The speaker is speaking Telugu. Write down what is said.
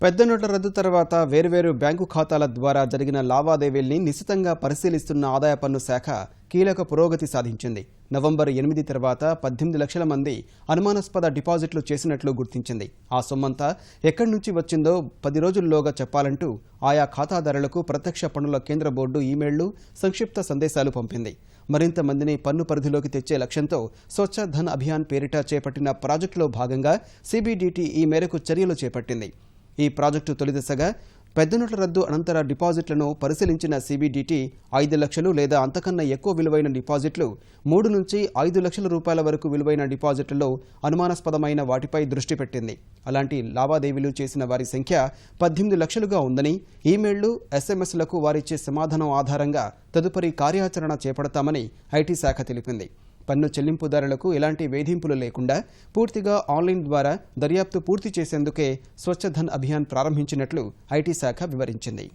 పెద్ద నోట్ల రద్దు తర్వాత వేర్వేరు బ్యాంకు ఖాతాల ద్వారా జరిగిన లావాదేవీల్ని నిశితంగా పరిశీలిస్తున్న ఆదాయ పన్ను శాఖ కీలక పురోగతి సాధించింది. నవంబర్ 8 తర్వాత 18 లక్షల మంది అనుమానాస్పద డిపాజిట్లు చేసినట్లు గుర్తించింది. ఆ సొమ్మంతా ఎక్కడి నుంచి వచ్చిందో 10 రోజుల్లోగా చెప్పాలంటూ ఆయా ఖాతాదారులకు ప్రత్యక్ష పన్నుల కేంద్ర బోర్డు ఈమెయిళ్లు, సంక్షిప్త సందేశాలు పంపింది. మరింత మందిని పన్ను పరిధిలోకి తెచ్చే లక్ష్యంతో స్వచ్ఛ ధన్ అభియాన్ పేరిట చేపట్టిన ప్రాజెక్టులో భాగంగా సిబిడిటి ఈ మేరకు చర్యలు చేపట్టింది. ఈ ప్రాజెక్టు తొలిదశగా పెద్ద నోట్ల రద్దు అనంతర డిపాజిట్లను పరిశీలించిన సిబిడిటి 5 లక్షలు లేదా అంతకన్నా ఎక్కువ విలువైన డిపాజిట్లు, 3 నుంచి 5 లక్షల రూపాయల వరకు విలువైన డిపాజిట్లలో అనుమానాస్పదమైన వాటిపై దృష్టి పెట్టింది. అలాంటి లావాదేవీలు చేసిన వారి సంఖ్య 18 లక్షలుగా ఉందని, ఈమెయిళ్లు, ఎస్ఎంఎస్లకు వారిచ్చే సమాధానం ఆధారంగా తదుపరి కార్యాచరణ చేపడతామని ఐటీ శాఖ తెలిపింది. పన్ను చెల్లింపుదారులకు ఎలాంటి వేధింపులు లేకుండా పూర్తిగా ఆన్లైన్ ద్వారా దర్యాప్తు పూర్తి చేసేందుకే స్వచ్ఛ ధన్ అభియాన్ ప్రారంభించినట్లు ఐటీ శాఖ వివరించింది.